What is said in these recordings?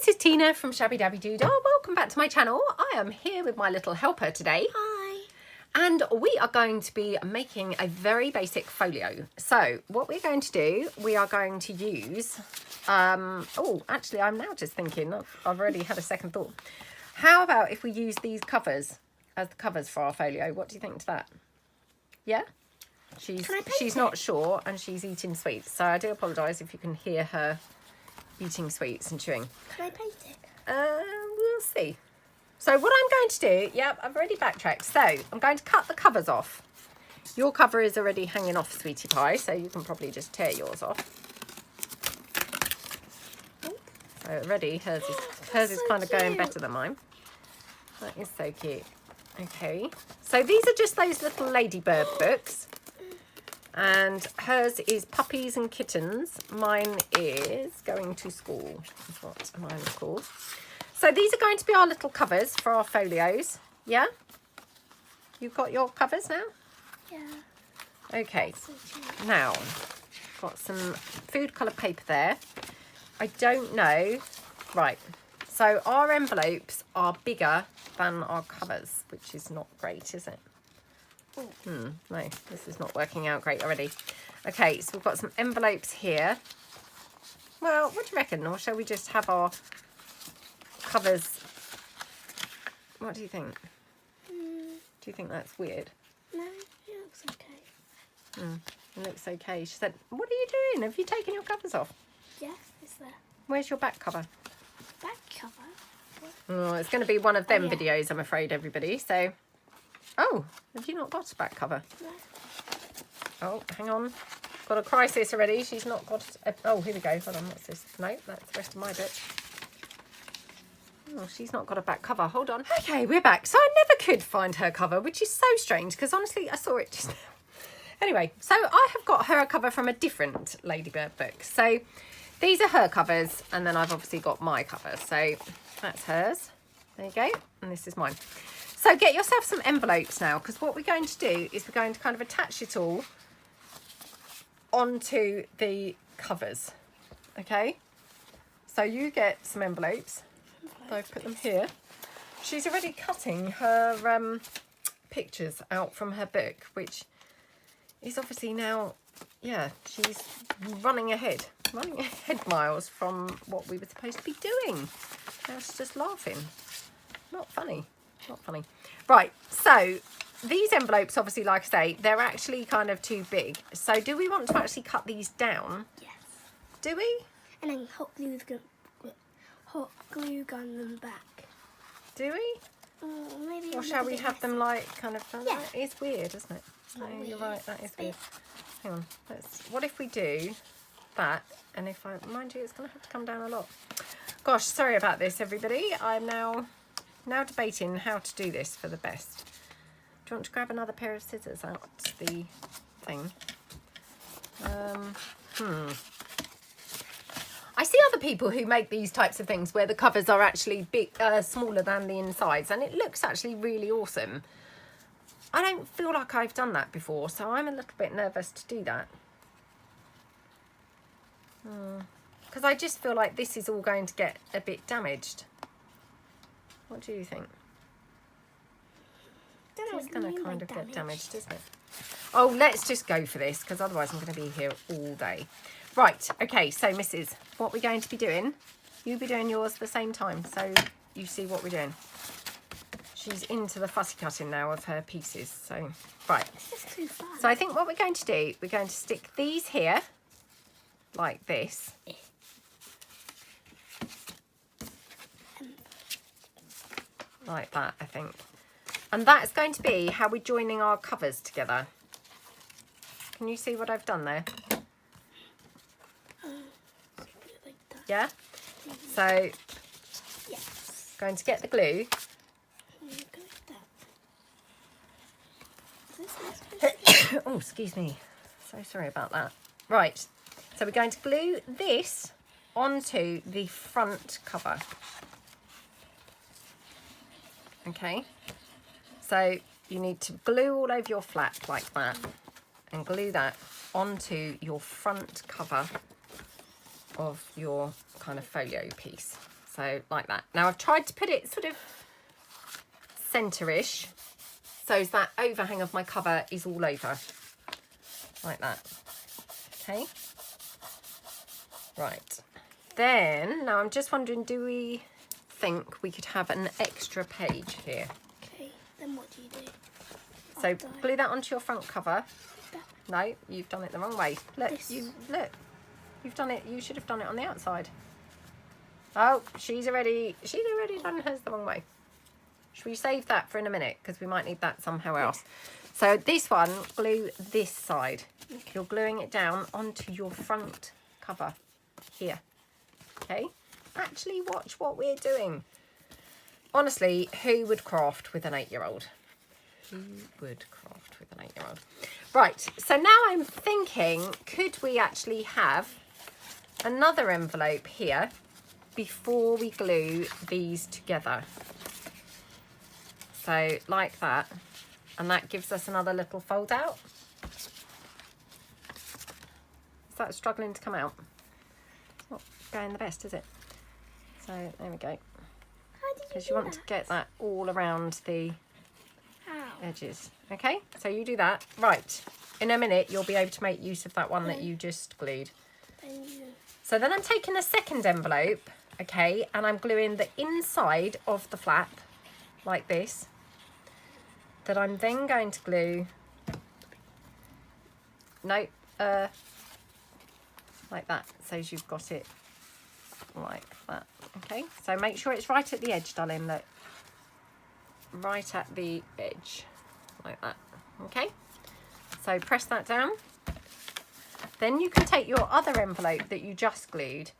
this is Tina from Shabbydabbydoodah. Welcome back to my channel. I am here with my little helper today. Hi. And we are going to be making a very basic folio. So what we're going to do, we are going to use, oh, actually I'm now just thinking, I've already had a second thought. How about if we use these covers as the covers for our folio? What do you think to that? Yeah? She's not sure and she's eating sweets. So I do apologise if you can hear her eating sweets and chewing. Can I paint it? We'll see. So what I'm going to do, yep, I've already backtracked. So I'm going to cut the covers off. Your cover is already hanging off, sweetie pie, so you can probably just tear yours off. So already hers is kind of going better than mine. That is so cute. Okay, so these are just those little ladybird books. And hers is Puppies and Kittens. Mine is Going to School, is what mine is called. So these are going to be our little covers for our folios. Yeah? You've got your covers now? Yeah. Okay. Now, got some food colour paper there. I don't know. Right. So our envelopes are bigger than our covers, which is not great, is it? No, this is not working out great already. Okay, so we've got some envelopes here. Well, what do you reckon? Or shall we just have our covers? What do you think? Do you think that's weird? No, it looks okay. It looks okay. She said, what are you doing? Have you taken your covers off? Yeah, it's there. Where's your back cover? Back cover? What? Oh, it's going to be one of them yeah. videos, I'm afraid, everybody. So, oh, have you not got a back cover? No. Oh, hang on. Got a crisis already. She's not got oh, here we go. Hold on, what's this? No, that's the rest of my bit. Oh, she's not got a back cover. Hold on. Okay, we're back. So I never could find her cover, which is so strange because honestly, I saw it just now. Anyway, so I have got her cover from a different Ladybird book. So these are her covers, and then I've obviously got my cover. So that's hers. There you go. And this is mine. So get yourself some envelopes now, because what we're going to do is we're going to kind of attach it all onto the covers. Okay? So you get some envelopes. I've put them here. She's already cutting her pictures out from her book, which is obviously now, yeah, she's running ahead miles from what we were supposed to be doing. Now she's just laughing. Not funny. Not funny. Right, so these envelopes, obviously, like I say, they're actually kind of too big. So do we want to actually cut these down? Yes. Do we? And then hot glue gun them back. Do we? Maybe. Or shall we have them like kind of... Yeah. It's weird, isn't it? No, you're right, that is weird. Hang on. What if we do that? And if I... Mind you, it's going to have to come down a lot. Gosh, sorry about this, everybody. I'm now debating how to do this for the best. Do you want to grab another pair of scissors out the thing? I see other people who make these types of things where the covers are actually big, smaller than the insides, and it looks actually really awesome. I don't feel like I've done that before, so I'm a little bit nervous to do that. Because I just feel like this is all going to get a bit damaged. What do you think? It's going to kind of get damaged, isn't it? Oh, let's just go for this, because otherwise I'm going to be here all day. Right, okay, so Mrs., what we're going to be doing, you'll be doing yours at the same time, so you see what we're doing. She's into the fussy cutting now of her pieces, so, right. This is too fun. So I think what we're going to do, we're going to stick these here, like this. Like that, I think. And that's going to be how we're joining our covers together. Can you see what I've done there? Yeah? So, yes. Going to get the glue. Oh, excuse me. So sorry about that. Right. So we're going to glue this onto the front cover. Okay. So you need to glue all over your flap like that and glue that onto your front cover of your kind of folio piece. So like that. Now I've tried to put it sort of centre-ish, so that overhang of my cover is all over. Like that. Okay. Right. Then, now I'm just wondering, do we think we could have an extra page here? Okay, then what do you do? So After glue that onto your front cover. that? No, you've done it the wrong way. Look, This. look. You've done it. You should have done it on the outside. Oh, she's already done hers the wrong way. Should we save that for in a minute? Because we might need that somehow else. So this one, glue this side. Okay. You're gluing it down onto your front cover here. Okay? Actually, watch what we're doing. Honestly, who would craft with an 8-year-old? Who would craft with an 8-year-old? Right, so now I'm thinking, could we actually have another envelope here before we glue these together? So like that, and that gives us another little fold out. Is that struggling to come out? It's not going the best, is it? So there we go. How did you Because do you want that? to get that all around the How? edges. Okay, so you do that. Right, in a minute you'll be able to make use of that one that you just glued. Then you... So then I'm taking a second envelope, okay, and I'm gluing the inside of the flap like this, that I'm then going to glue, no, like that, so you've got it like that. Okay, so make sure it's right at the edge, darling, look, right at the edge, like that. Okay, so press that down. Then you can take your other envelope that you just glued,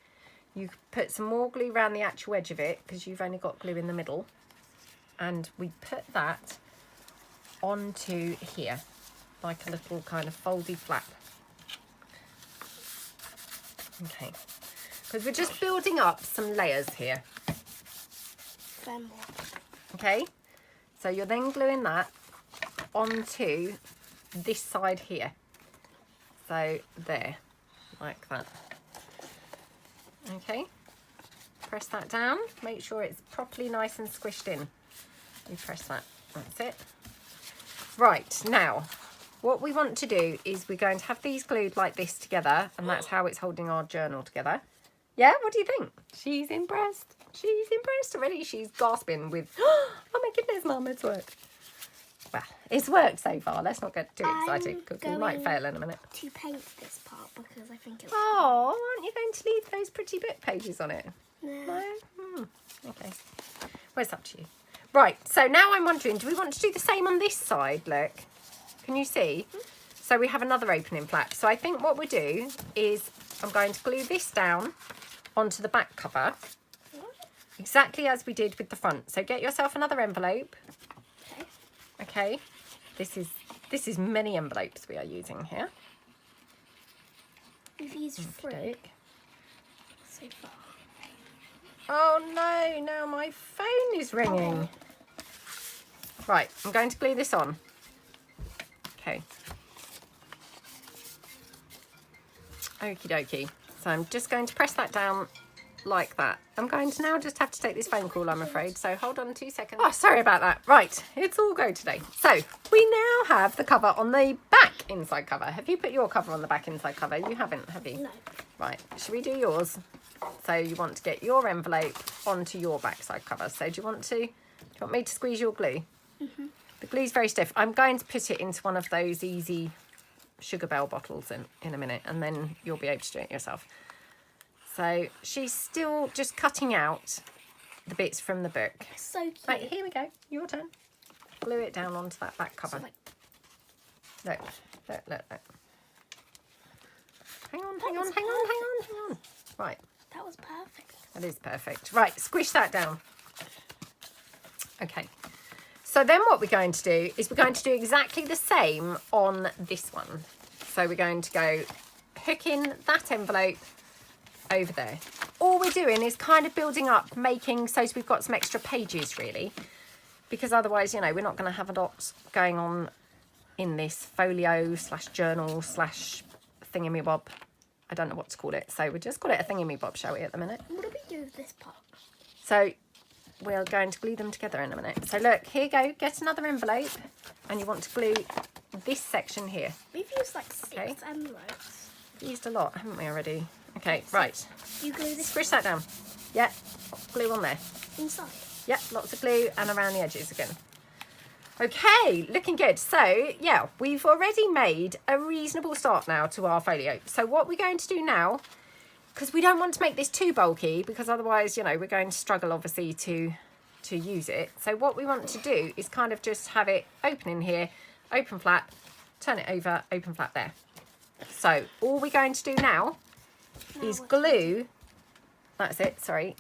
you put some more glue around the actual edge of it because you've only got glue in the middle, and we put that onto here like a little kind of foldy flap. Okay, because we're just building up some layers here. Then what? Okay, so you're then gluing that onto this side here, so there, like that. Okay, press that down, make sure it's properly nice and squished in. You press that, that's it. Right, now what we want to do is we're going to have these glued like this together, and that's how it's holding our journal together. Yeah, what do you think? She's impressed. She's impressed already. She's gasping with, oh my goodness, Mum, it's worked. Well, it's worked so far. Let's not get too excited because we might fail in a minute. To paint this part because I think it's... Oh, aren't you going to leave those pretty bit pages on it? No. No? Okay. Well, it's up to you. Right, so now I'm wondering, do we want to do the same on this side? Look, can you see? So we have another opening flap. So I think what we'll do is I'm going to glue this down onto the back cover, exactly as we did with the front. So get yourself another envelope. Okay, this is many envelopes we are using here. We've used 3 so far. Oh no, now my phone is ringing. Right, I'm going to glue this on. Okay. Okie dokie. So I'm just going to press that down like that. I'm going to now just have to take this phone call, I'm afraid. So hold on 2 seconds. Oh, sorry about that. Right, it's all go today. So we now have the cover on the back inside cover. Have you put your cover on the back inside cover? You haven't, have you? No. Right, should we do yours? So you want to get your envelope onto your backside cover. So do you want me to squeeze your glue? Mm-hmm. The glue's very stiff. I'm going to put it into one of those easy Sugar Bell bottles in a minute, and then you'll be able to do it yourself. So she's still just cutting out the bits from the book. So cute. Right, here we go. Your turn. Glue it down onto that back cover. So, like, Look. Hang on. Right. that was perfect. That is perfect. Right, squish that down. Okay. So then what we're going to do is we're going to do exactly the same on this one. So we're going to go hook in that envelope over there. All we're doing is kind of building up, making so we've got some extra pages really, because otherwise, you know, we're not going to have a lot going on in this folio / journal / thingamabob. I don't know what to call it, so we'll just call it a thingamabob, shall we, at the minute? What do we do with this part? So we're going to glue them together in a minute. So look, here you go, get another envelope, and you want to glue this section here. We've used like 6 envelopes. We've used a lot, haven't we already? Okay, right. You glue this Squish that down. Yeah, glue on there. inside. Yep, lots of glue and around the edges again. Okay, looking good. So, yeah, we've already made a reasonable start now to our folio. So what we're going to do now, because we don't want to make this too bulky, because otherwise, you know, we're going to struggle, obviously, to use it. So what we want to do is kind of just have it open in here, open flap, turn it over, open flap there. So all we're going to do now is glue. That's it, sorry.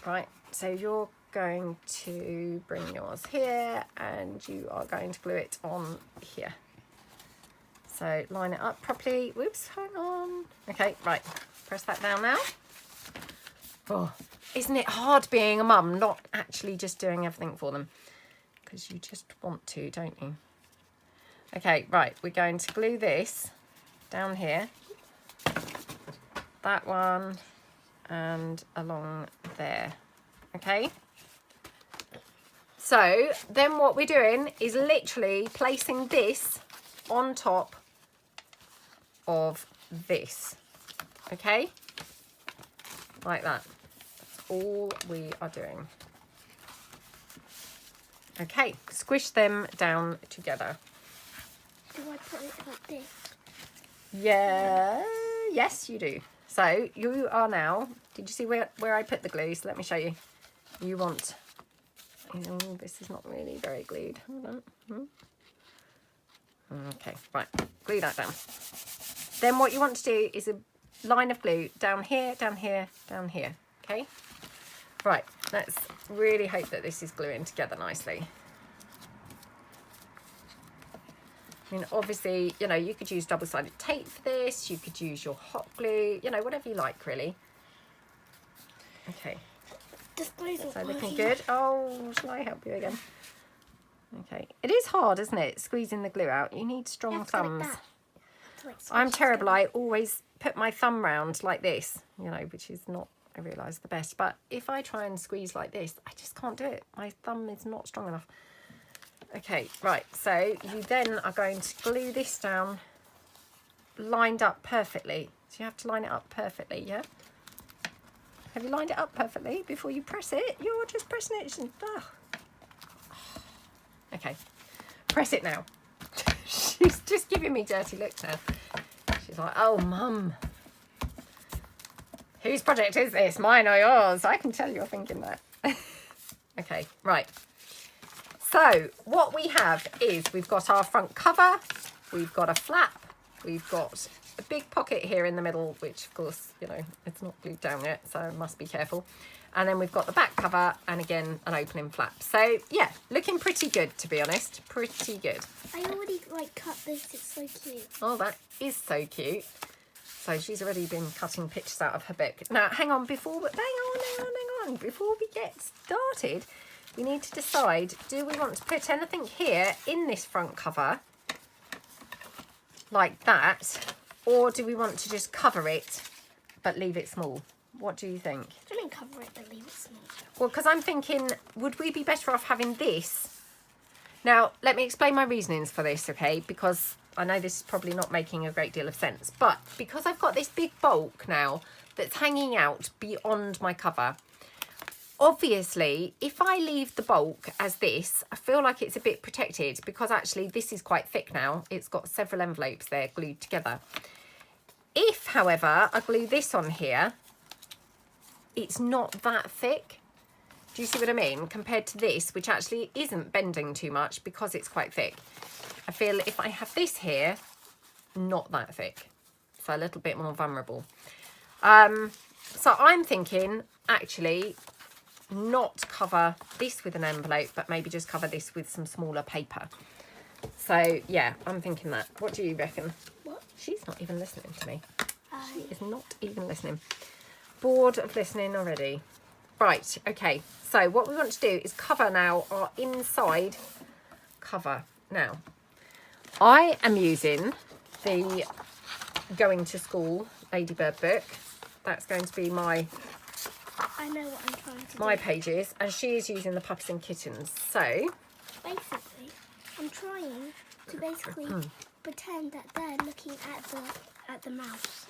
Right, so you're going to bring yours here and you are going to glue it on here. So line it up properly. Whoops, hang on. Okay, right, press that down now. Oh, isn't it hard being a mum, not actually just doing everything for them? Because you just want to, don't you? Okay, right, we're going to glue this down here. That one and along there. Okay. So then what we're doing is literally placing this on top of this. Okay. Like that. That's all we are doing. Okay. Squish them down together. Do I put it like this? Yeah. Yes, you do. So you are now, did you see where I put the glue? So let me show you. You want, oh, this is not really very glued. Hold on. Okay, right, glue that down. Then what you want to do is a line of glue down here, down here, down here, okay? Right, let's really hope that this is gluing together nicely. I mean, obviously, you know, you could use double-sided tape for this. You could use your hot glue, you know, whatever you like, really. Okay. So looking good. Oh, shall I help you again? Okay. It is hard, isn't it, squeezing the glue out? You need strong thumbs. I'm terrible. I always put my thumb round like this, you know, which is not, I realise, the best. But if I try and squeeze like this, I just can't do it. My thumb is not strong enough. Okay, right, so you then are going to glue this down lined up perfectly. So you have to line it up perfectly, yeah? Have you lined it up perfectly before you press it? You're just pressing it. Okay, press it now. She's just giving me dirty looks now. She's like, oh, Mum. Whose project is this? Mine or yours? I can tell you're thinking that. Okay, right. So what we have is we've got our front cover, we've got a flap, we've got a big pocket here in the middle, which of course, you know, it's not glued down yet, so I must be careful. And then we've got the back cover and again, an opening flap. So yeah, looking pretty good, to be honest, pretty good. I already like cut this, it's so cute. Oh, that is so cute. So she's already been cutting pictures out of her book. Now, hang on, before we get started, we need to decide, do we want to put anything here in this front cover like that, or do we want to just cover it but leave it small? What do you think? I mean cover it but leave it small. Well, because I'm thinking, would we be better off having this? Now, let me explain my reasonings for this, okay? Because I know this is probably not making a great deal of sense, but because I've got this big bulk now that's hanging out beyond my cover, obviously, if I leave the bulk as this, I feel like it's a bit protected because actually this is quite thick now. It's got several envelopes there glued together. If, however, I glue this on here, it's not that thick. Do you see what I mean? Compared to this, which actually isn't bending too much because it's quite thick. I feel if I have this here, not that thick. So a little bit more vulnerable. So I'm thinking, actually, not cover this with an envelope, but maybe just cover this with some smaller paper. So yeah, I'm thinking that. What do you reckon? What? She's not even listening to me. She is not even listening. Bored of listening already. Right, okay. So what we want to do is cover now our inside cover. Now, I am using the Going to School Ladybird book. That's going to be my I know what I'm trying to my do. pages, and she is using the puppies and kittens. So Basically, I'm trying to basically pretend that they're looking at the mouse.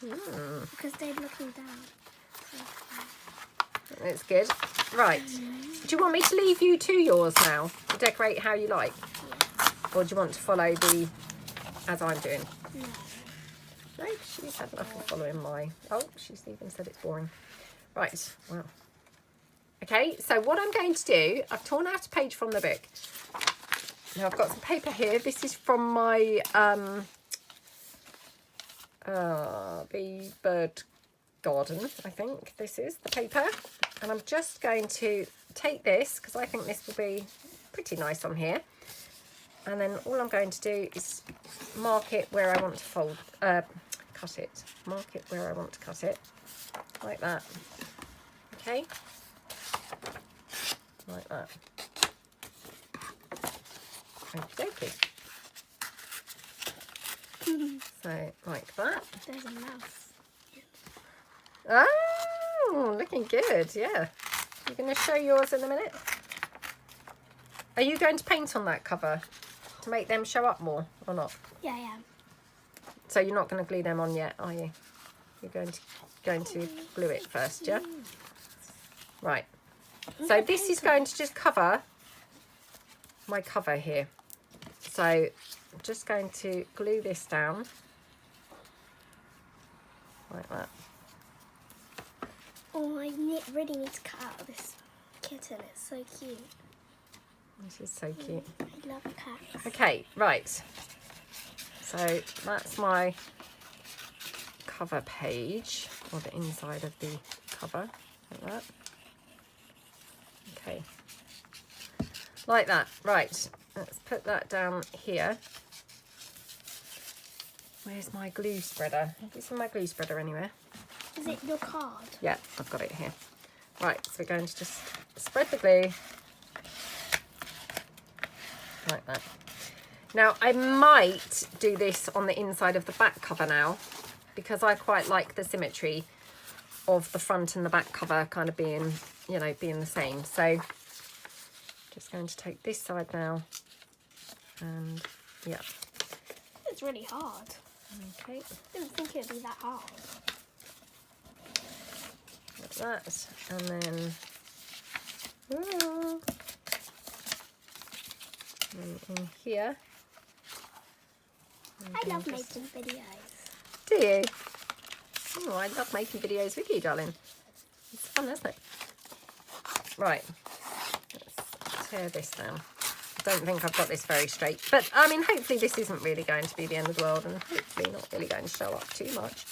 Because they're looking down. So, it's good. Right. Do you want me to leave you to yours now to decorate how you like? yeah. Or do you want to follow the as I'm doing? No. No, she's had enough of following my... Oh, she's even said it's boring. Right, wow. Okay, so what I'm going to do, I've torn out a page from the book. Now I've got some paper here. This is from my the bird garden, I think this is the paper. And I'm just going to take this, because I think this will be pretty nice on here. And then all I'm going to do is mark it where I want to cut it. Mark it where I want to cut it, like that. Okay, like that. Okie dokie. So, like that. There's a mouse. Oh, looking good, yeah. You're going to show yours in a minute? Are you going to paint on that cover to make them show up more or not? Yeah, I am. So you're not going to glue them on yet, are you? You're going to glue it first, yeah? Right. So this is going to just cover my cover here. So I'm just going to glue this down like that. Oh, I really need to cut out this kitten. It's so cute. This is so cute. I love cats. Okay, right. So that's my cover page, or the inside of the cover, like that. Okay, like that. Right, let's put that down here. Where's my glue spreader? Have you seen my glue spreader anywhere? Is it your card? Yeah, I've got it here. Right, so we're going to just spread the glue like that. Now, I might do this on the inside of the back cover now, because I quite like the symmetry of the front and the back cover kind of being, you know, being the same. So just going to take this side now, and yeah. It's really hard. Okay. I didn't think it would be that hard. Like that, and then, and in here. I love making videos. Do you? Oh, I love making videos with you, darling. It's fun, isn't it? Right, let's tear this down. I don't think I've got this very straight, but I mean, hopefully this isn't really going to be the end of the world, and hopefully not really going to show up too much.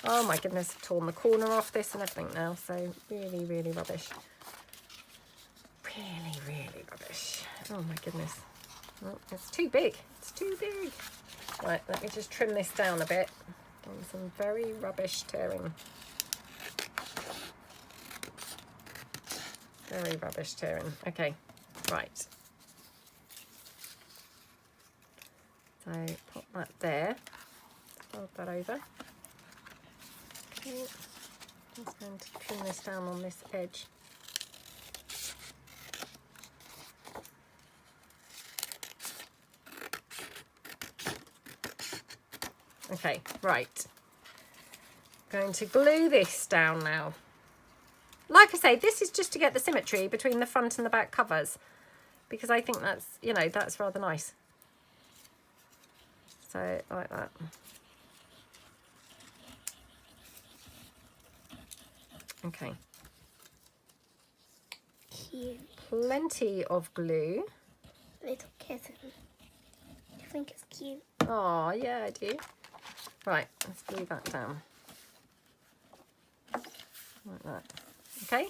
Oh my goodness, I've torn the corner off this and everything now, so really, really rubbish. Really, really rubbish. Oh my goodness. Oh, it's too big. It's too big. Right, let me just trim this down a bit. Doing some very rubbish tearing. Very rubbish tearing. Okay, right. So pop that there. Fold that over. Okay, just going to trim this down on this edge. Okay, right. Going to glue this down now. Like I say, this is just to get the symmetry between the front and the back covers, because I think that's, you know, that's rather nice. So, like that. Okay. Cute. Plenty of glue. Little kitten. I think it's cute. Oh, yeah, I do. Right, let's glue that down. Like that. Okay,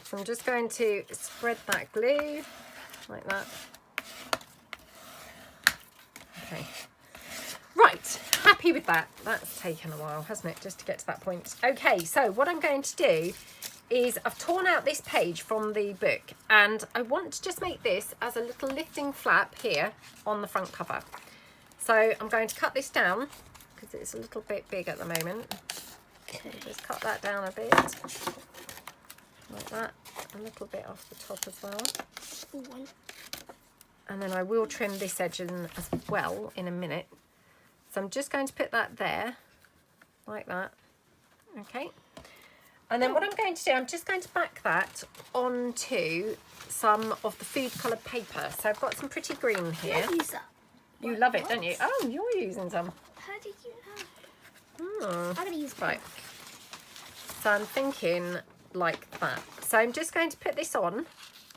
so I'm just going to spread that glue like that. Okay. Right, happy with that. That's taken a while, hasn't it, just to get to that point. Okay, so what I'm going to do is I've torn out this page from the book, and I want to just make this as a little lifting flap here on the front cover. So I'm going to cut this down because it's a little bit big at the moment. Okay. Just cut that down a bit. that a little bit off the top as well. Ooh, And then I will trim this edge in as well in a minute. So I'm just going to put that there, like that. Okay. And then what I'm going to do, I'm just going to back that onto some of the food coloured paper. So I've got some pretty green here. I use that. You love it, don't you? Oh, you're using some. How did you know? I'm going to use pink. Right. So I'm thinking like that. So I'm just going to put this on.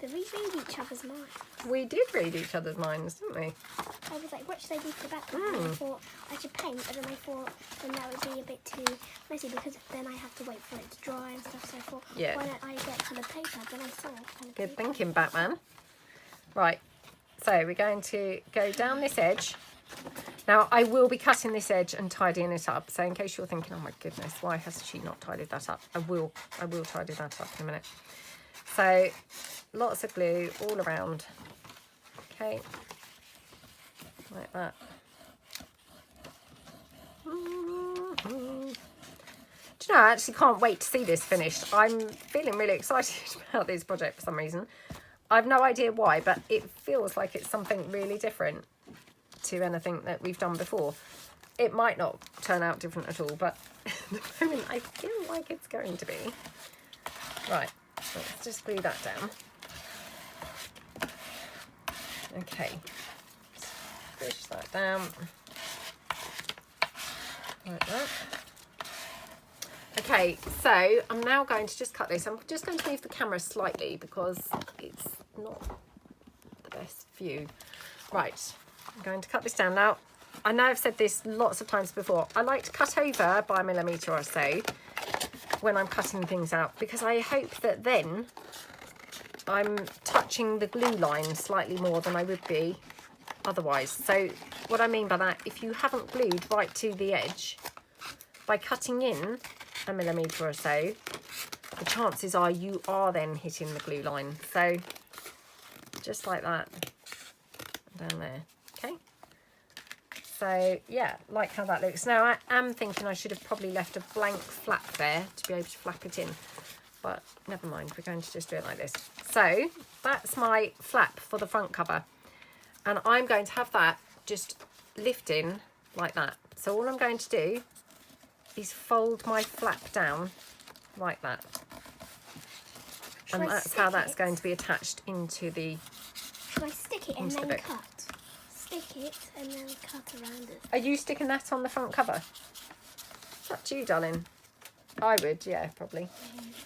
Did we read each other's minds? We did read each other's minds, didn't we? I was like, what should I do for the background? And I thought I should paint, and then I thought then that would be a bit too messy because then I have to wait for it to dry and stuff. So I thought, Yeah. why don't I get coloured paper? Then I saw coloured Good paper. thinking, Batman. Right. So we're going to go down this edge. Now, I will be cutting this edge and tidying it up. So in case you're thinking, oh my goodness, why has she not tidied that up? I will tidy that up in a minute. So lots of glue all around. Okay. Like that. Do you know, I actually can't wait to see this finished. I'm feeling really excited about this project for some reason. I've no idea why, but it feels like it's something really different to anything that we've done before. It might not turn out different at all, but at the moment I feel like it's going to be. Right, let's just glue that down. Okay, push that down. Like that. Okay, so I'm now going to just cut this. I'm just going to move the camera slightly because it's not the best view. Right, I'm going to cut this down. Now, I know I've said this lots of times before. I like to cut over by a millimetre or so when I'm cutting things out because I hope that then I'm touching the glue line slightly more than I would be otherwise. So what I mean by that, if you haven't glued right to the edge, by cutting in a millimetre or so, the chances are you are then hitting the glue line. So just like that down there. Okay, so yeah, like how that looks. Now I am thinking I should have probably left a blank flap there to be able to flap it in, but never mind, we're going to just do it like this. So that's my flap for the front cover, and I'm going to have that just lifting like that. So all I'm going to do is fold my flap down like that, and that's how that's going to be attached into the. Should I stick it and then cut? Stick it and then cut around it. Are you sticking that on the front cover? It's up to you, darling. I would, yeah, probably,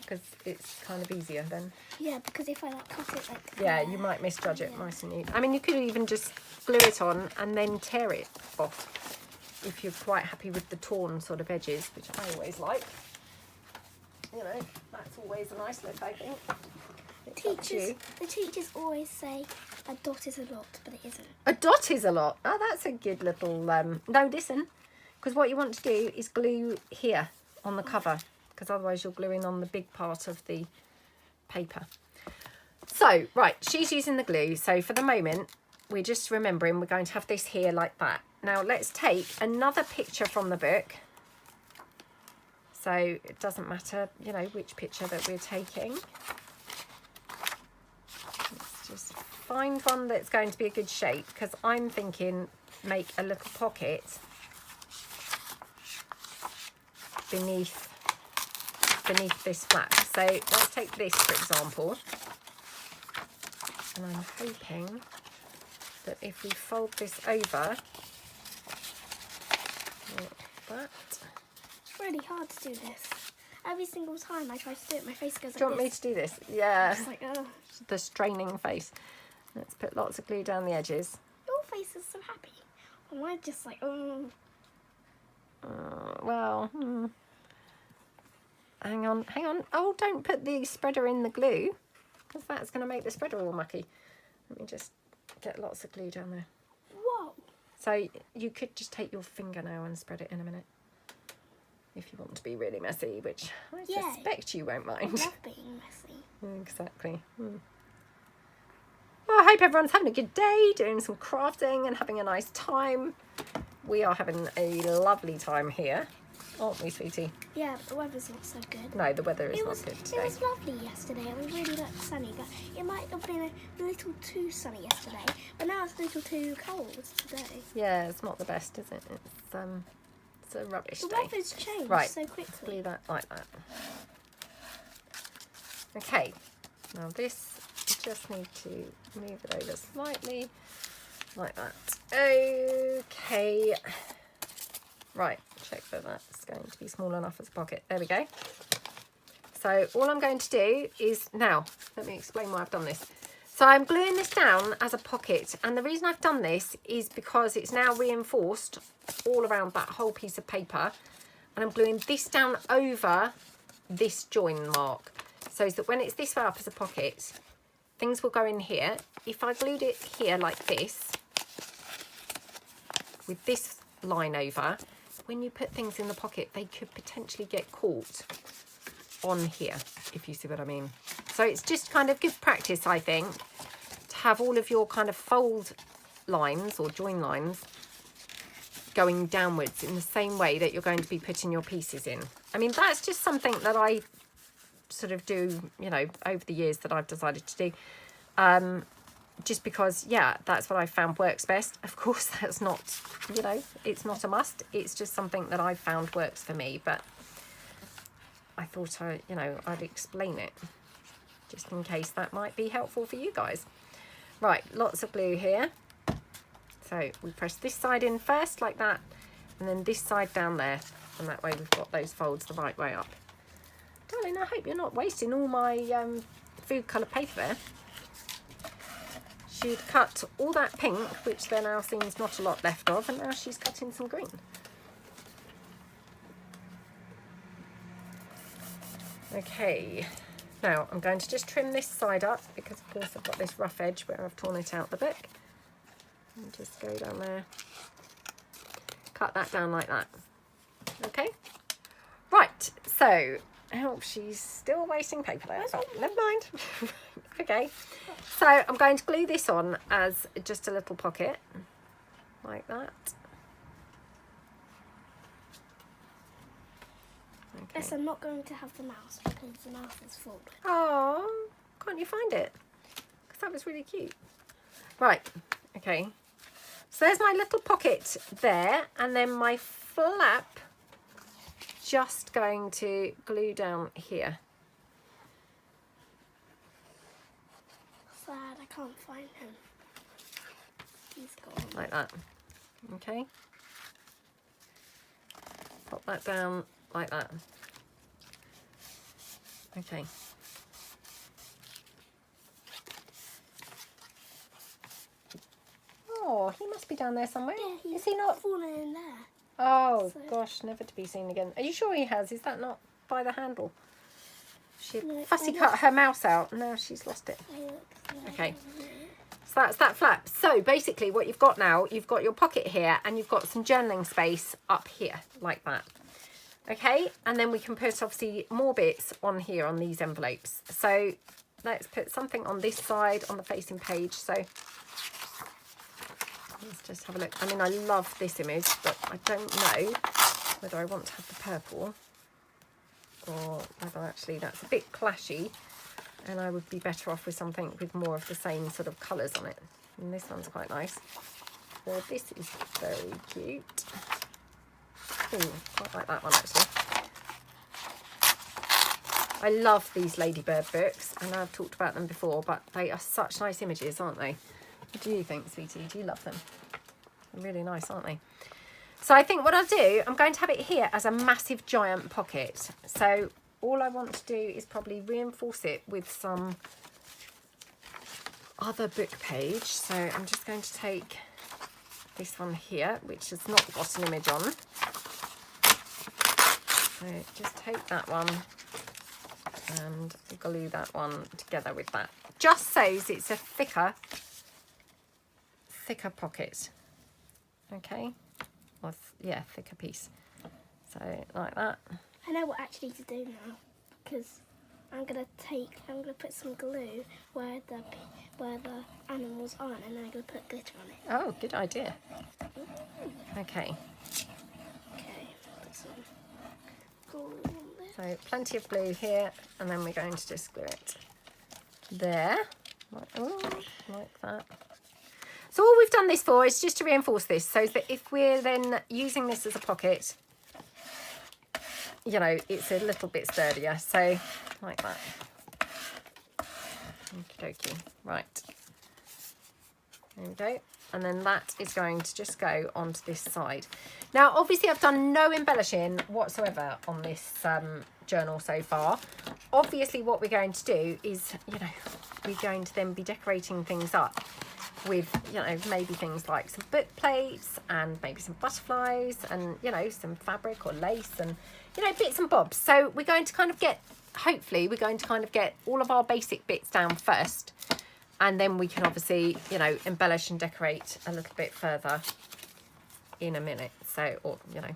because it's kind of easier then. Yeah, because if I like cut it like Yeah, you might misjudge it, mightn't you? I mean, you could even just glue it on and then tear it off if you're quite happy with the torn sort of edges, which I always like. You know, that's always a nice look, I think. The teachers always say a dot is a lot, but it isn't. A dot is a lot. Oh, that's a good little... No, listen, because what you want to do is glue here on the cover, because otherwise you're gluing on the big part of the paper. So, right, she's using the glue. So for the moment, we're just remembering we're going to have this here like that. Now let's take another picture from the book. So it doesn't matter, you know, which picture that we're taking. Let's just find one that's going to be a good shape, because I'm thinking make a little pocket beneath this flap. So let's take this for example, and I'm hoping that if we fold this over like that. It's really hard to do this. Every single time I try to do it, my face goes like this. Do you want me to do this? Yeah. It's like, oh. The straining face. Let's put lots of glue down the edges. Your face is so happy. And mine's just like, oh. Well, hang on. Oh, don't put the spreader in the glue, because that's going to make the spreader all mucky. Let me just get lots of glue down there. Whoa. So you could just take your finger now and spread it in a minute, if you want to be really messy, which I suspect you won't mind. I love being messy. Exactly. Well, I hope everyone's having a good day, doing some crafting and having a nice time. We are having a lovely time here. aren't we, sweetie? Yeah, but the weather's not so good. No, the weather is It not was, good it today. was lovely yesterday. It was really sunny, but it might have been a little too sunny yesterday. But now it's a little too cold today. Yeah, it's not the best, is it? It's a rubbish The day. weather's changed Right, so quickly. glue that like that. Okay, now this, you just need to move it over slightly, like that. Okay, right, check that that's going to be small enough as a pocket. There we go. So all I'm going to do is, now, let me explain why I've done this. So I'm gluing this down as a pocket, and the reason I've done this is because it's now reinforced all around that whole piece of paper, and I'm gluing this down over this join mark, so that when it's this way up as a pocket, things will go in here. If I glued it here like this, with this line over, when you put things in the pocket, they could potentially get caught on here, if you see what I mean. So it's just kind of good practice, I think, to have all of your kind of fold lines or join lines going downwards in the same way that you're going to be putting your pieces in. I mean, that's just something that I sort of do, you know, over the years that I've decided to do. Just because, yeah, that's what I found works best. Of course, that's not, you know, it's not a must. It's just something that I found works for me. But I thought I'd explain it just in case that might be helpful for you guys. Right, lots of glue here. So we press this side in first like that, and then this side down there, and that way we've got those folds the right way up. Darling, I hope you're not wasting all my food colour paper there. She'd cut all that pink, which there now seems not a lot left of, and now she's cutting some green. Okay, now I'm going to just trim this side up because of course I've got this rough edge where I've torn it out the book. And just go down there, cut that down like that. Okay, right, so, oh, she's still wasting paper there, but never mind. Okay, so I'm going to glue this on as just a little pocket, like that. Okay. Yes, I'm not going to have the mouse because the mouse is folded. Oh, can't you find it? Because that was really cute. Right, okay. So there's my little pocket there, and then my flap just going to glue down here. Sad, I can't find him. He's gone. Like that. Okay. Pop that down like that. Okay. Oh, he must be down there somewhere. Yeah, he's Is he not? fallen in there. Oh, So- gosh, never to be seen again. Are you sure he has? Is that not by the handle? She No, fussy I cut her mouse out. Now she's lost it. I looked there. Okay. So that's that flap. So basically what you've got now, you've got your pocket here and you've got some journaling space up here like that. Okay, and then we can put obviously more bits on here on these envelopes. So let's put something on this side on the facing page. So let's just have a look. I mean, I love this image, but I don't know whether I want to have the purple or whether actually that's a bit clashy and I would be better off with something with more of the same sort of colours on it. And this one's quite nice. Or this is very cute. Ooh, quite like that one actually. I love these Ladybird books, and I've talked about them before, but they are such nice images, aren't they? What do you think, sweetie? Do you love them? They're really nice, aren't they? So I think what I'll do, I'm going to have it here as a massive giant pocket. So all I want to do is probably reinforce it with some other book page. So I'm just going to take this one here, which has not got an image on. So just take that one and glue that one together with that. Just so it's a thicker pocket. Okay, or yeah, thicker piece. So like that. I know what actually to do now because I'm gonna put some glue where the animals aren't, and then I'm gonna put glitter on it. Oh, good idea. Okay. Okay, put some. glue on there. So plenty of glue here, and then we're going to just glue it there, like that. So all we've done this for is just to reinforce this, so that if we're then using this as a pocket, you know, it's a little bit sturdier. So like that. Okie dokie. Right. There we go. And then that is going to just go onto this side. Now, obviously, I've done no embellishing whatsoever on this journal so far. Obviously, what we're going to do is, you know, we're going to then be decorating things up with, you know, maybe things like some book plates and maybe some butterflies and, you know, some fabric or lace and, you know, bits and bobs. So we're going to kind of get, hopefully, we're going to kind of get all of our basic bits down first. And then we can obviously, you know, embellish and decorate a little bit further in a minute. So, or, you know,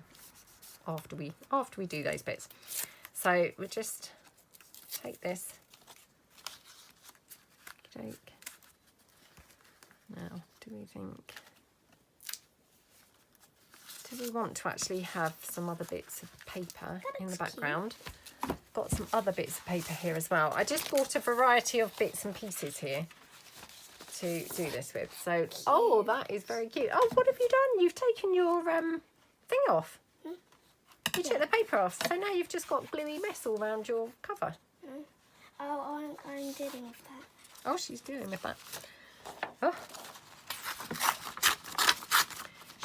after we do those bits. So we'll just take this. Take. Now, do we want to actually have some other bits of paper in the background? Got some other bits of paper here as well. I just bought a variety of bits and pieces here to do this with. So, oh, that is very cute. Oh, what have you done? You've taken your thing off. You took the paper off, so now you've just got gluey mess all around your cover. Oh, I'm dealing with that. Oh, she's dealing with that. Oh.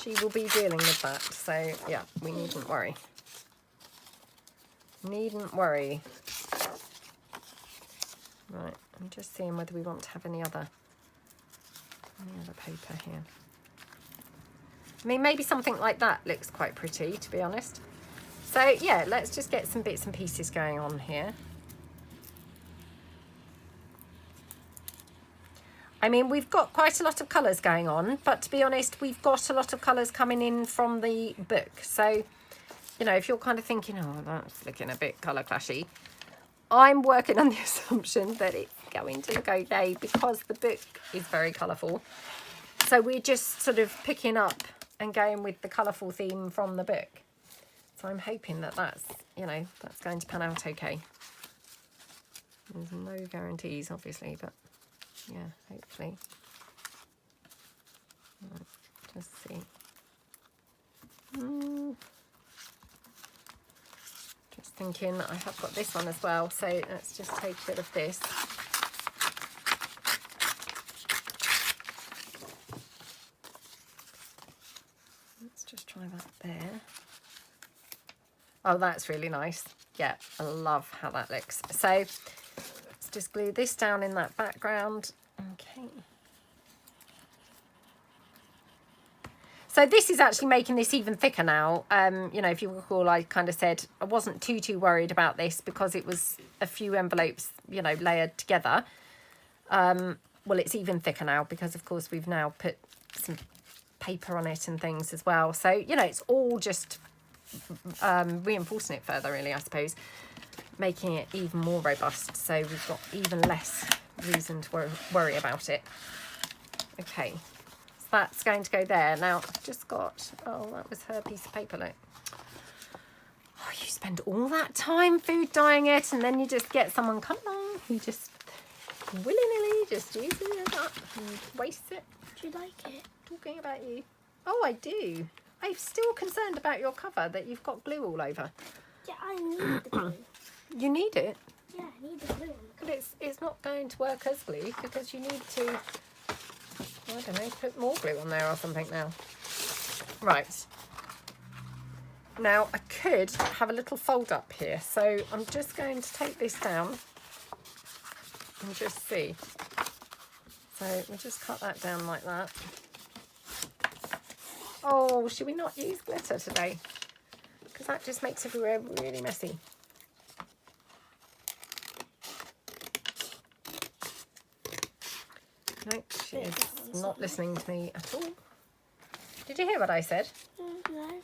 She will be dealing with that, so yeah, we needn't worry. Needn't worry. Right, I'm just seeing whether we want to have any other paper here. I mean, maybe something like that looks quite pretty, to be honest. So yeah, let's just get some bits and pieces going on here. I mean, we've got quite a lot of colours going on, but to be honest, we've got a lot of colours coming in from the book. So, you know, if you're kind of thinking, oh, that's looking a bit colour clashy, I'm working on the assumption that it's going to look okay because the book is very colourful. So we're just sort of picking up and going with the colourful theme from the book. So I'm hoping that that's, you know, that's going to pan out okay. There's no guarantees, obviously, but yeah, hopefully. Right, just see. Just thinking I have got this one as well, so let's just take a bit of this. Let's just try that there. Oh, that's really nice. Yeah, I love how that looks. So let's just glue this down in that background. Okay. So this is actually making this even thicker now. You know, if you recall, I kind of said I wasn't too worried about this because it was a few envelopes, you know, layered together. Well, it's even thicker now because, of course, we've now put some paper on it and things as well. So, you know, it's all just reinforcing it further, really, I suppose, making it even more robust. So we've got even less reason to worry about it. Okay. That's going to go there. Now, I've just got, oh, that was her piece of paper, look. Oh, you spend all that time food dyeing it and then you just get someone come along who just willy-nilly just uses it up and wastes it. Do you like it? Talking about you. Oh, I do. I'm still concerned about your cover that you've got glue all over. Yeah, I need the glue. You need it? Yeah, I need the glue. But it's not going to work as glue because you need to, I don't know, put more glue on there or something now. Right. Now, I could have a little fold up here. So I'm just going to take this down and just see. So we'll just cut that down like that. Oh, should we not use glitter today? Because that just makes everywhere really messy. No, she is not listening to me at all. Did you hear what I said? No.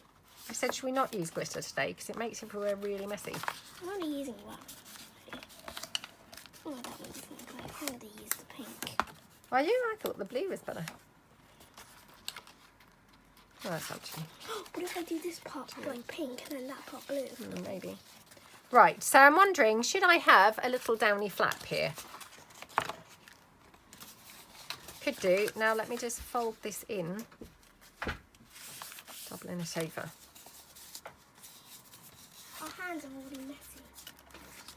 I said, should we not use glitter today? Because it makes everywhere really messy. I'm only using one. Oh, that one doesn't look like I'm going to use the pink. Are you? I thought the blue was better. Oh, that's up to you. What if I do this part like pink and then that part blue? Maybe. Right, so I'm wondering, should I have a little downy flap here? Could do. Now let me just fold this in. Doubling it over. Our hands are already messy.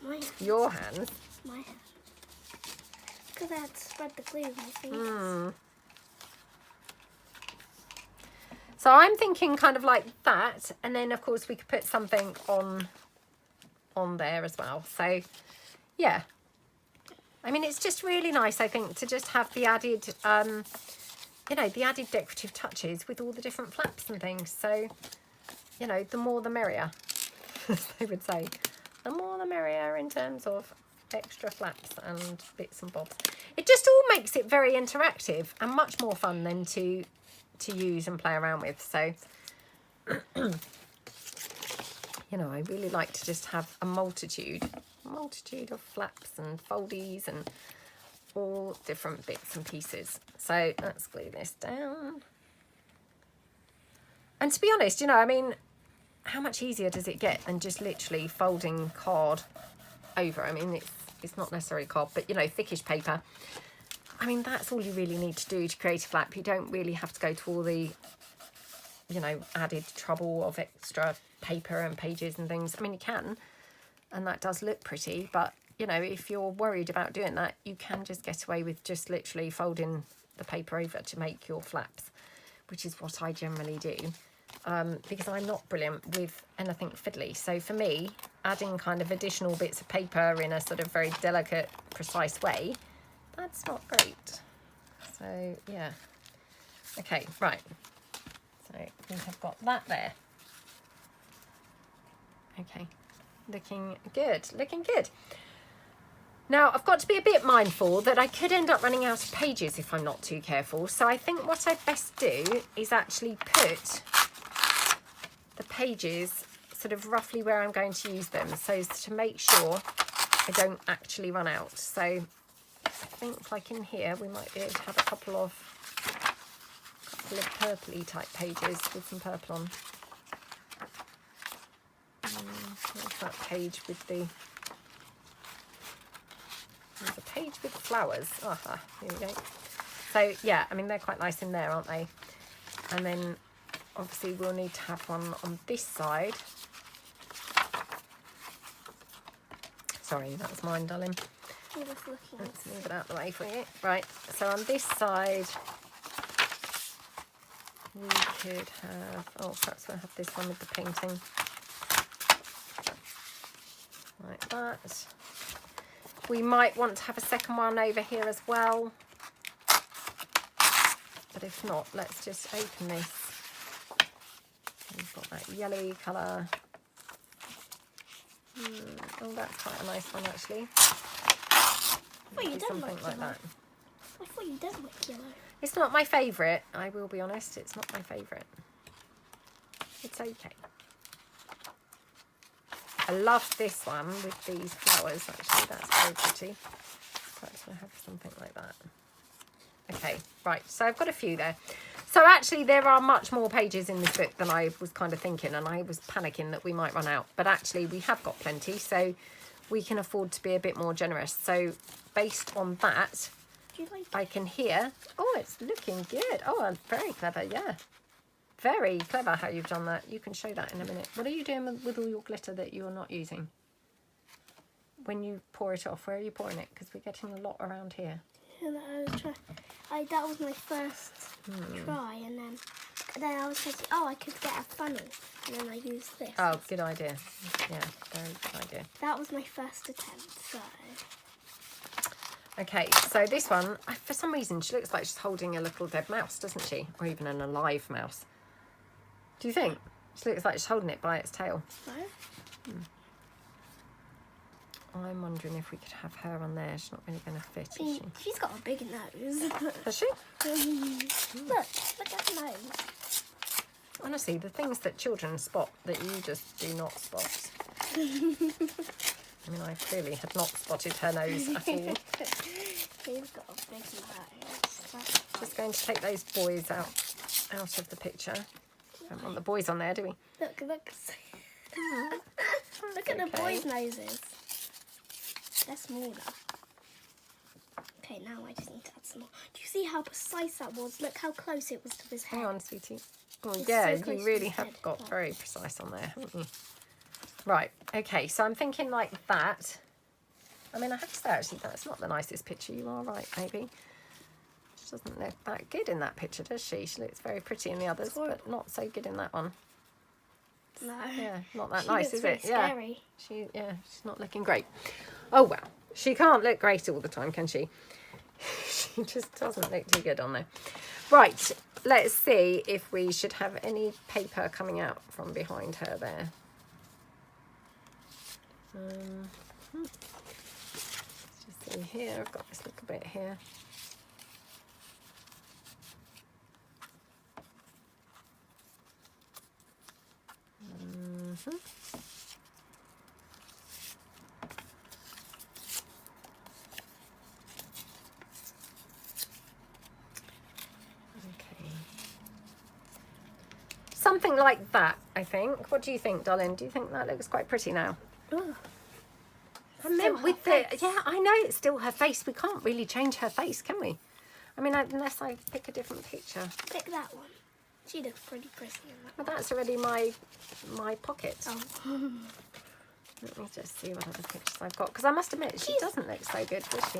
My hands. Your hands? My hands. Because I had to spread the glue with my fingers. So I'm thinking kind of like that, and then of course we could put something on there as well. So yeah, I mean, it's just really nice, I think, to just have the added you know, the added decorative touches with all the different flaps and things. So, you know, the more the merrier, as they would say. The more the merrier in terms of extra flaps and bits and bobs. It just all makes it very interactive and much more fun than to use and play around with. So, you know, I really like to just have a multitude of flaps and foldies and all different bits and pieces. So let's glue this down. And to be honest, you know, I mean, how much easier does it get than just literally folding card over? I mean, it's not necessarily card, but, you know, thickish paper. I mean, that's all you really need to do to create a flap. You don't really have to go to all the, you know, added trouble of extra paper and pages and things. I mean, you can, and that does look pretty, but, you know, if you're worried about doing that, you can just get away with just literally folding the paper over to make your flaps, which is what I generally do, because I'm not brilliant with anything fiddly. So for me, adding kind of additional bits of paper in a sort of very delicate, precise way, that's not great. So yeah, okay, right. So we have got that there. Okay, looking good, looking good. Now, I've got to be a bit mindful that I could end up running out of pages if I'm not too careful. So I think what I'd best do is actually put the pages sort of roughly where I'm going to use them, so as to make sure I don't actually run out. So I think like in here, we might be able to have a couple of purpley type pages with some purple on. There's that page with the... There's a page with flowers. Aha, here we go. So yeah, I mean, they're quite nice in there, aren't they? And then obviously we'll need to have one on this side. Sorry, that was mine, darling. Let's move it out of the way for you. Right, so on this side we could have, oh, perhaps we'll have this one with the painting. Like that. We might want to have a second one over here as well. But if not, let's just open this. We've got that yellowy colour. Oh, that's quite a nice one, actually. You don't something like like that. I thought you did like yellow. It's not my favourite, I will be honest. It's not my favourite. It's okay. I love this one with these flowers, actually. That's very pretty. Perhaps we'll have something like that. Okay, right. So I've got a few there. So actually there are much more pages in this book than I was kind of thinking, and I was panicking that we might run out. But actually we have got plenty, so we can afford to be a bit more generous. So based on that, Do you like I can hear... Oh, it's looking good. Oh, very clever, yeah. Very clever how you've done that. You can show that in a minute. What are you doing with all your glitter that you're not using? When you pour it off, where are you pouring it? Because we're getting a lot around here. And that was my first try, and then I was thinking, oh, I could get a funnel, and then I used this. Oh, good idea. Yeah, very good idea. That was my first attempt, so... Okay, so this one, for some reason, she looks like she's holding a little dead mouse, doesn't she? Or even an alive mouse. Do you think? She looks like she's holding it by its tail. No? I'm wondering if we could have her on there. She's not really going to fit, is she? She's got a big nose. Has she? Look at her nose. Honestly, the things that children spot that you just do not spot. I mean, I clearly had not spotted her nose at all. She's got a big nose. Just going to take those boys out of the picture. Don't want the boys on there, do we? Look. Look at the boys' noses. They're smaller. Okay, now I just need to add some more. Do you see how precise that was? Look how close it was to his head. Hang on, sweetie. Oh, It's yeah, so close you to really his have head. got very precise on there, haven't you? Right, okay, so I'm thinking like that. I mean, I have to say, actually, that's not the nicest picture. You are right, maybe. She doesn't look that good in that picture, does she? She looks very pretty in the others, but not so good in that one. No. Yeah, not that She nice, looks is really it? Yeah. scary. She's not looking great. Oh, well, she can't look great all the time, can she? She just doesn't look too good on there. Right, let's see if we should have any paper coming out from behind her there. Let's just see here. I've got this little bit here. Something like that, I think. What do you think, darling? Do you think that looks quite pretty now? Ugh. I meant with the... Yeah, I know it's still her face. We can't really change her face, can we? I mean, unless I pick a different picture. Pick that one. She looks pretty pretty in that Well, that's already my pocket. one. Let me just see what other pictures I've got. Because I must admit, she doesn't look so good, does she?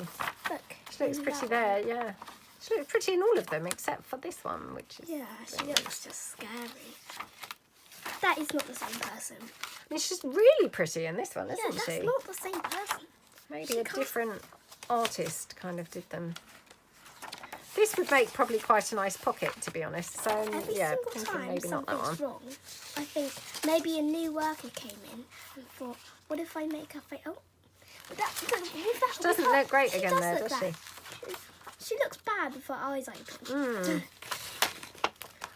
Look. She looks pretty there, yeah. She looks pretty in all of them, except for this one, which is... Yeah, she looks just scary. That is not the same person. I mean, she's really pretty in this one, isn't Yeah, that's she? not the same person. Maybe a different artist kind of did them. This would make probably quite a nice pocket, to be honest. So, Every yeah, single thinking time maybe not that one. something's wrong, I think maybe a new worker came in and thought, what if I make her face... Oh, She doesn't look great again there, does she? She looks bad with her eyes open.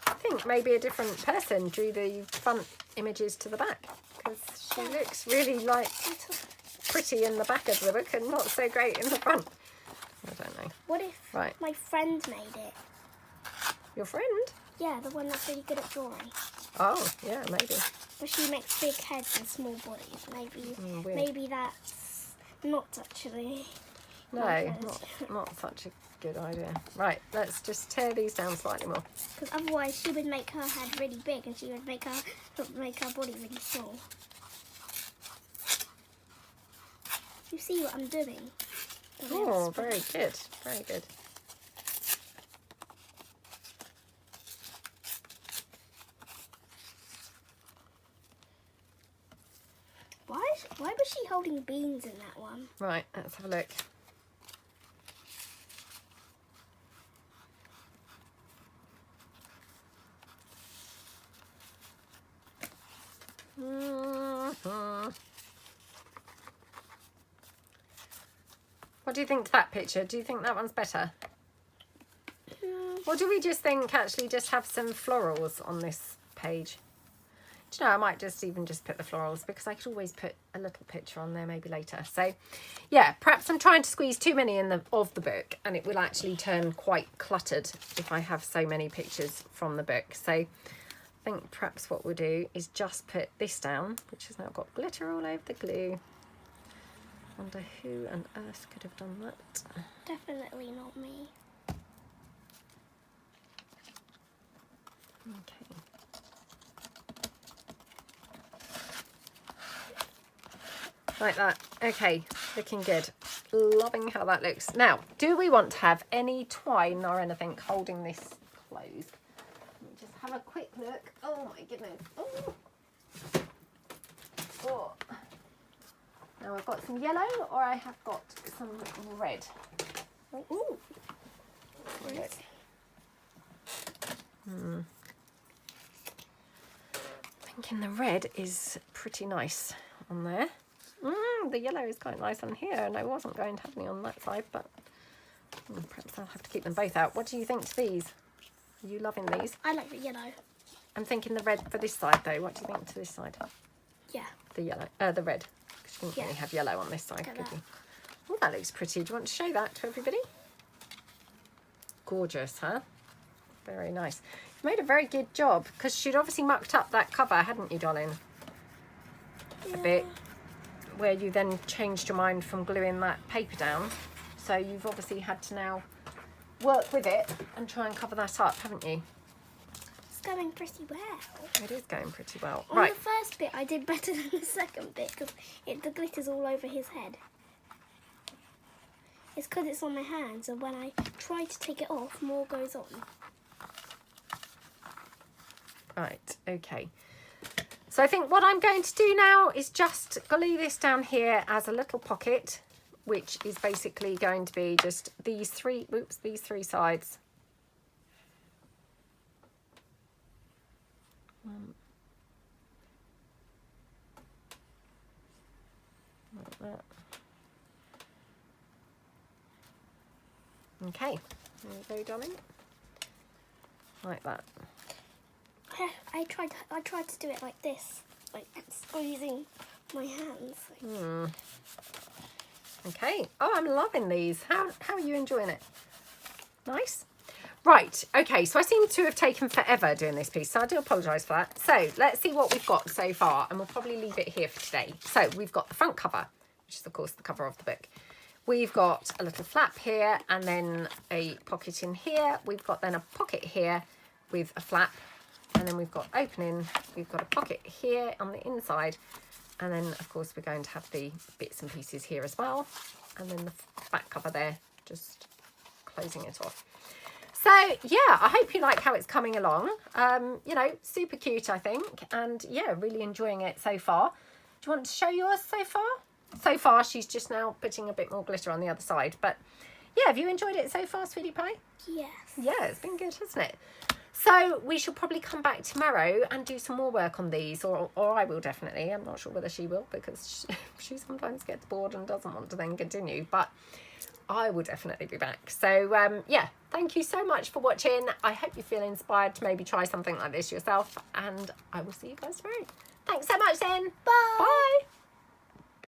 I think maybe a different person drew the front images to the back, because she looks really like pretty in the back of the book and not so great in the front. I don't know. What if my friend made it? Your friend? Yeah, the one that's really good at drawing. Oh, yeah, maybe. But she makes big heads and small bodies. Maybe that's not actually... No, not such a good idea. Right, let's just tear these down slightly more. Because otherwise she would make her head really big and she would make her body really small. You see what I'm doing? Oh, very good, very good. Why was she holding beans in that one? Right, let's have a look. What do you think to that picture? Do you think that one's better? Or do we just think actually just have some florals on this page? Do you know, I might just put the florals, because I could always put a little picture on there maybe later. So yeah, perhaps I'm trying to squeeze too many in of the book, and it will actually turn quite cluttered if I have so many pictures from the book. So I think perhaps what we'll do is just put this down, which has now got glitter all over the glue. Wonder who on earth could have done that. Definitely not me. Okay. Like that. Okay, looking good. Loving how that looks. Now, do we want to have any twine or anything holding this closed? Let me just have a quick look. Oh my goodness. Oh. Oh. Now I've got some yellow, or I have got some red. Ooh. Red. Thinking the red is pretty nice on there. The yellow is quite nice on here, and I wasn't going to have any on that side, but perhaps I'll have to keep them both out. What do you think to these? Are you loving these? I like the yellow. I'm thinking the red for this side though. What do you think to this side? Yeah. The yellow, the red. Because you didn't really have yellow on this side, could you? Oh, that looks pretty. Do you want to show that to everybody? Gorgeous, huh? Very nice. You made a very good job, because she'd obviously mucked up that cover, hadn't you, darling? a bit where you then changed your mind from gluing that paper down. So you've obviously had to now work with it and try and cover that up, haven't you? It's going pretty well. It is going pretty well. On Right. the first bit, I did better than the second bit because the glitter's all over his head. It's because it's on my hands, and when I try to take it off, more goes on. Right, okay. So I think what I'm going to do now is just glue this down here as a little pocket, which is basically going to be just these three sides. Like that. Okay, there you go, darling. Like that. I tried to do it like this, like squeezing my hands. Okay. Oh, I'm loving these. How are you enjoying it? Nice. Right. Okay. So I seem to have taken forever doing this piece, so I do apologise for that. So let's see what we've got so far, and we'll probably leave it here for today. So we've got the front cover, which is of course the cover of the book. We've got a little flap here and then a pocket in here. We've got then a pocket here with a flap, and then we've got opening. We've got a pocket here on the inside, and then of course we're going to have the bits and pieces here as well, and then the back cover there, just closing it off. So yeah, I hope you like how it's coming along. You know, super cute, I think, and yeah, really enjoying it so far. Do you want to show yours so far? So far, she's just now putting a bit more glitter on the other side. But yeah, have you enjoyed it so far, sweetie pie? Yes. Yeah, it's been good, hasn't it? So we shall probably come back tomorrow and do some more work on these, or I will definitely. I'm not sure whether she will, because she sometimes gets bored and doesn't want to then continue. But I will definitely be back. So yeah, thank you so much for watching. I hope you feel inspired to maybe try something like this yourself, and I will see you guys tomorrow. Thanks so much then. Bye. Bye.